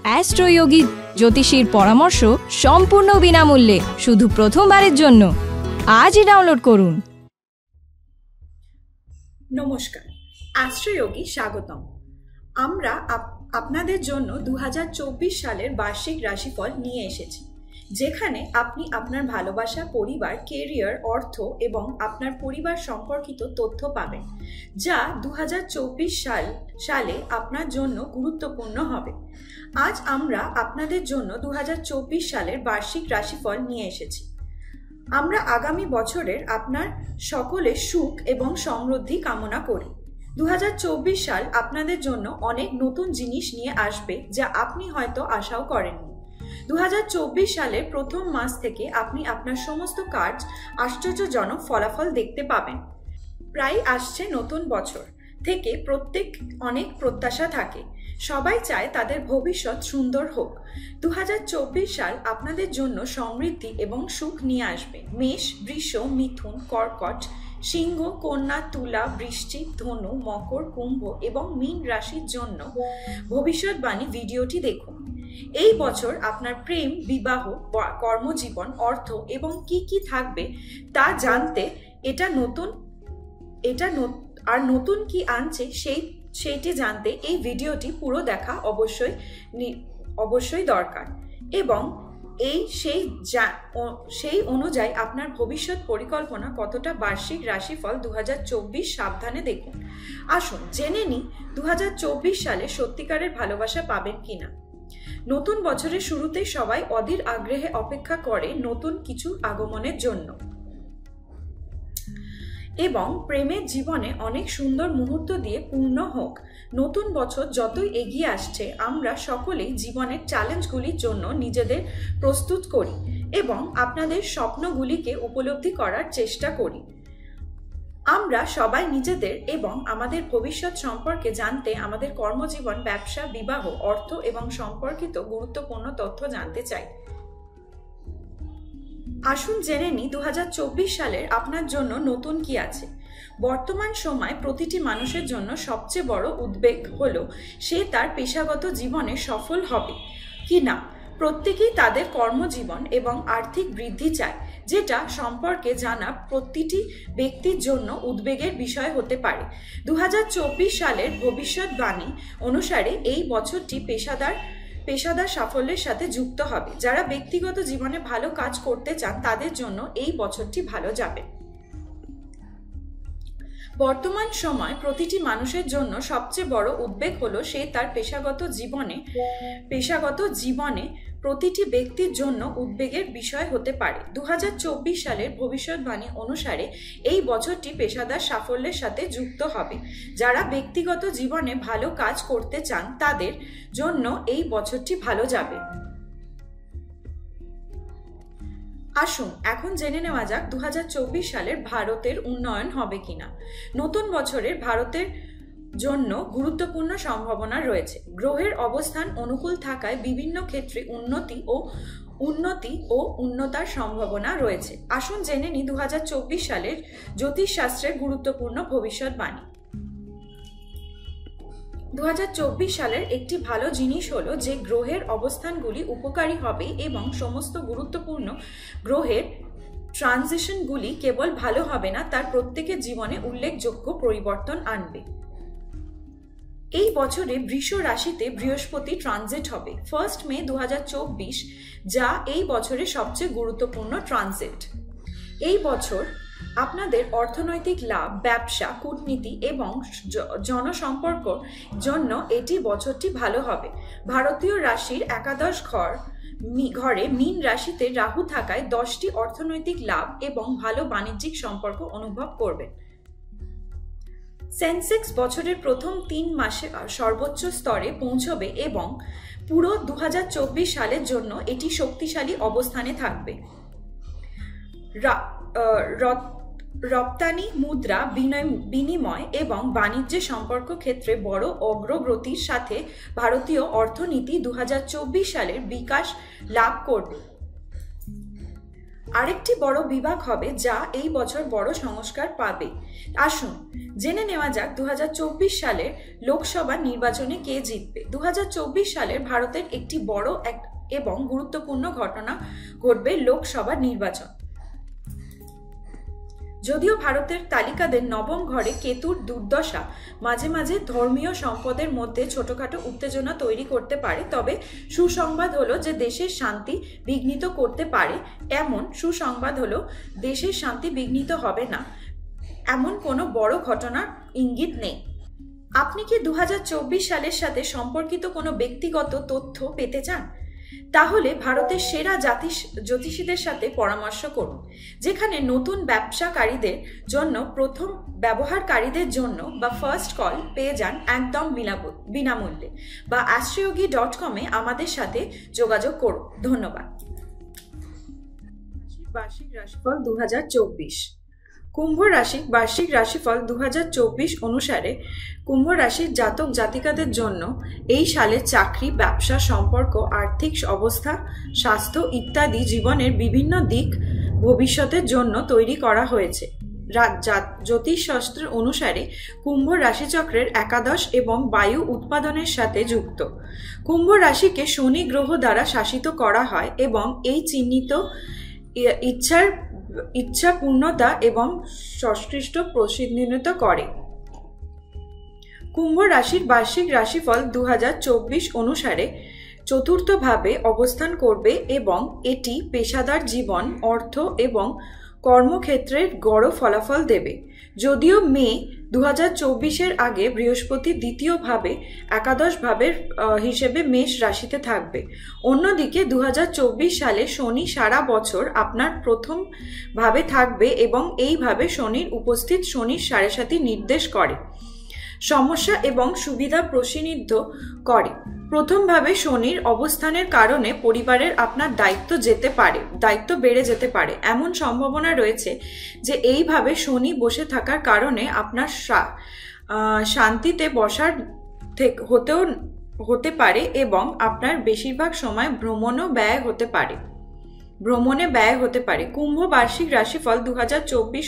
অ্যাস্ট্রোয়োগী জ্যোতিষীর পরামর্শ সম্পূর্ণ বিনামূল্যে শুধু প্রথমবারের জন্য আজই ডাউনলোড করুন। নমস্কার, অ্যাস্ট্রোয়োগী স্বাগতম। আমরা আপনাদের জন্য 2024 সালের বার্ষিক রাশিফল নিয়ে এসেছি, যেখানে আপনি আপনার ভালোবাসা, পরিবার, কেরিয়ার, অর্থ এবং আপনার পরিবার সম্পর্কিত তথ্য পাবেন, যা 2024 সালে আপনার জন্য গুরুত্বপূর্ণ হবে। আজ আমরা আপনাদের জন্য 2024 সালের বার্ষিক রাশিফল নিয়ে এসেছি। আমরা আগামী বছরের আপনার সকলের সুখ এবং সমৃদ্ধি কামনা করি। 2024 সাল আপনাদের জন্য অনেক নতুন জিনিস নিয়ে আসবে, যা আপনি হয়তো আশাও করেননি। 2024 সালের প্রথম মাস থেকে আপনি আপনার সমস্ত কাজ আশ্চর্যজনক ফলাফল দেখতে পাবেন। প্রায় আসছে নতুন বছর থেকে প্রত্যেক অনেক প্রত্যাশা থাকে। সবাই চায় তাদের ভবিষ্যৎ সুন্দর হোক। 2024 সাল আপনাদের জন্য সমৃদ্ধি এবং সুখ নিয়ে আসবে। মেষ, বৃষ, মিথুন, কর্কট, সিংহ, কন্যা, তুলা, বৃশ্চিক, ধনু, মকর, কুম্ভ এবং মীন রাশির জন্য ভবিষ্যৎবাণী ভিডিওটি দেখুন। এই বছর আপনার প্রেম, বিবাহ, কর্মজীবন, অর্থ এবং কি থাকবে তা জানতে নতুন কি আনছে সেইটি জানতে এই ভিডিওটি পুরো দেখা অবশ্যই দরকার। এবং সেই অনুযায়ী আপনার ভবিষ্যৎ পরিকল্পনা কতটা বার্ষিক রাশিফল 2024 সাবধানে দেখুন। আসুন জেনে নিই 2024 সালে সত্যিকারের ভালোবাসা পাবেন কিনা। নতুন বছরের শুরুতে সবাই অধীর আগ্রহে অপেক্ষা করে নতুন কিছু আগমনের জন্য এবং প্রেমের জীবনে অনেক সুন্দর মুহূর্ত দিয়ে পূর্ণ হোক। নতুন বছর যতই এগিয়ে আসছে, আমরা সকলেই জীবনের চ্যালেঞ্জগুলির জন্য নিজেদের প্রস্তুত করি এবং আপনাদের স্বপ্নগুলিকে উপলব্ধি করার চেষ্টা করি। আমরা সবাই নিজেদের এবং আমাদের ভবিষ্যৎ সম্পর্কে জানতে আমাদের কর্মজীবন, ব্যবসা, বিবাহ, অর্থ এবং সম্পর্কিত গুরুত্বপূর্ণ তথ্য জানতে চাই। আসুন জেনে নিই 2024 সালের আপনার জন্য নতুন কি আছে। বর্তমান সময় প্রতিটি মানুষের জন্য সবচেয়ে বড় উদ্বেগ হলো সে তার পেশাগত জীবনে সফল হবে কি না। প্রত্যেকেই তাদের কর্মজীবন এবং আর্থিক বৃদ্ধি চায়, যেটা সম্পর্কে জানা প্রতিটি ব্যক্তির জন্য উদ্বেগের বিষয় হতে পারে। 2024 সালের ভবিষ্যৎবাণী অনুসারে এই বছরটি পেশাদার সাফল্যের সাথে যুক্ত হবে। যারা ব্যক্তিগত জীবনে ভালো কাজ করতে চান তাদের জন্য এই বছরটি ভালো যাবে। বর্তমান সময় প্রতিটি মানুষের জন্য সবচেয়ে বড় উদ্বেগ হলো সে তার পেশাগত জীবনে প্রতিটি ব্যক্তির জন্য উদ্বেগের বিষয় হতে পারে। 2024 সালের ভবিষ্যৎবাণী অনুসারে এই বছরটি পেশাদার সাফল্যের সাথে যুক্ত হবে। যারা ব্যক্তিগত জীবনে ভালো কাজ করতে চান তাদের জন্য এই বছরটি ভালো যাবে। আসুন এখন জেনে নেওয়া যাক 2024 সালের ভারতের উন্নয়ন হবে কিনা। নতুন বছরের ভারতের জন্য গুরুত্বপূর্ণ সম্ভাবনা রয়েছে। গ্রহের অবস্থান অনুকূল থাকায় বিভিন্ন ক্ষেত্রে উন্নতি ও উন্নতার সম্ভাবনা রয়েছে। আসুন জেনে নিই 2024 সালের জ্যোতিষশাস্ত্রের গুরুত্বপূর্ণ ভবিষ্যৎবাণী। 2024 সালের একটি ভালো জিনিস হলো যে গ্রহের অবস্থানগুলি উপকারী হবে এবং সমস্ত গুরুত্বপূর্ণ গ্রহের ট্রানজিশনগুলি কেবল ভালো হবে না, তার প্রত্যেকের জীবনে উল্লেখযোগ্য পরিবর্তন আনবে। এই বছরে বৃষ রাশিতে বৃহস্পতি ট্রানজিট হবে 1 মে 2024, যা এই বছরের সবচেয়ে গুরুত্বপূর্ণ ট্রানজিট। এই বছর আপনাদের অর্থনৈতিক লাভ, ব্যবসা, কূটনীতি এবং জনসম্পর্ক জন্য এটি বছরটি ভালো হবে। ভারতীয় রাশির একাদশ ঘরে মীন রাশিতে রাহু থাকায় 10টি অর্থনৈতিক লাভ এবং ভালো বাণিজ্যিক সম্পর্ক অনুভব করবে। সেন্সেক্স বছরের প্রথম 3 মাসে সর্বোচ্চ স্তরে পৌঁছবে এবং পুরো 2024 সালের জন্য এটি শক্তিশালী অবস্থানে থাকবে। রপ্তানি, মুদ্রা বিনিময় এবং বাণিজ্য সম্পর্ক ক্ষেত্রে বড় অগ্রগতির সাথে ভারতীয় অর্থনীতি 2024 সালের বিকাশ লাভ করবে। আরেকটি বড় বিভাগ হবে যা এই বছর বড় সংস্কার পাবে। আসুন জেনে নেওয়া যাক 2024 সালের লোকসভা নির্বাচনে কে জিতবে। 2024 সালের ভারতের একটি বড় এবং গুরুত্বপূর্ণ ঘটনা ঘটবে, লোকসভা নির্বাচন। যদিও ভারতের তালিকাদের নবম ঘরে কেতুর দুর্দশা মাঝে মাঝে ধর্মীয় সম্পদের মধ্যে ছোটখাটো উত্তেজনা তৈরি করতে পারে, তবে সুসংবাদ হলো যে দেশের শান্তি বিঘ্নিত করতে পারে। এমন সুসংবাদ হলো দেশের শান্তি বিঘ্নিত হবে না, এমন কোনো বড় ঘটনার ইঙ্গিত নেই। আপনি কি 2024 সালের সাথে সম্পর্কিত কোনো ব্যক্তিগত তথ্য পেতে চান? তাহলে ভারতের সেরা জ্যোতিষীদের সাথে পরামর্শ করুন, যেখানে নতুন ব্যবসাকারীদের জন্য, প্রথম ব্যবহারকারীদের জন্য বা ফার্স্ট কল পেয়ে যান একদম বিনামূল্যে, বা astroyogi.com-এ আমাদের সাথে যোগাযোগ করুন। ধন্যবাদ। বার্ষিক রাশিফল 2024। কুম্ভ রাশির বার্ষিক রাশিফল 2024 অনুসারে কুম্ভ রাশির জাতক জাতিকাদের জন্য এই সালে চাকরি, ব্যবসা, সম্পর্ক, আর্থিক অবস্থা, স্বাস্থ্য ইত্যাদি জীবনের বিভিন্ন দিক ভবিষ্যতের জন্য তৈরি করা হয়েছে। জ্যোতিষশাস্ত্র অনুসারে কুম্ভ রাশিচক্রের একাদশ এবং বায়ু উৎপাদনের সাথে যুক্ত। কুম্ভ রাশিকে শনি গ্রহ দ্বারা শাসিত করা হয় এবং এই চিহ্নিত ইচ্ছা পূর্ণতা এবং সৎকৃষ্ট প্রতিনিধিত্ব করে। কুম্ভ রাশির বার্ষিক রাশিফল 2024 অনুসারে চতুর্থভাবে অবস্থান করবে এবং এটি পেশাদার জীবন, অর্থ এবং কর্মক্ষেত্রের গড় ফলাফল দেবে। যদিও মে 2024-এর আগে বৃহস্পতি দ্বিতীয় ভাবে একাদশ ভাবের হিসেবে মেষ রাশিতে থাকবে। অন্যদিকে 2024 সালে শনি সারা বছর আপনার প্রথম ভাবে থাকবে এবং এইভাবে শনির উপস্থিত শনির 7.5 নির্দেশ করে, সমস্যা এবং সুবিধা প্রতিনিধিত্ব করে। প্রথমভাবে শনির অবস্থানের কারণে পরিবারের আপনার দায়িত্ব বেড়ে যেতে পারে। এমন সম্ভাবনা রয়েছে যে এইভাবে শনি বসে থাকার কারণে আপনার শান্তিতে বসার হতে পারে এবং আপনার বেশিরভাগ সময় ভ্রমণে ব্যয় হতে পারে। কুম্ভ বার্ষিক রাশিফল 2024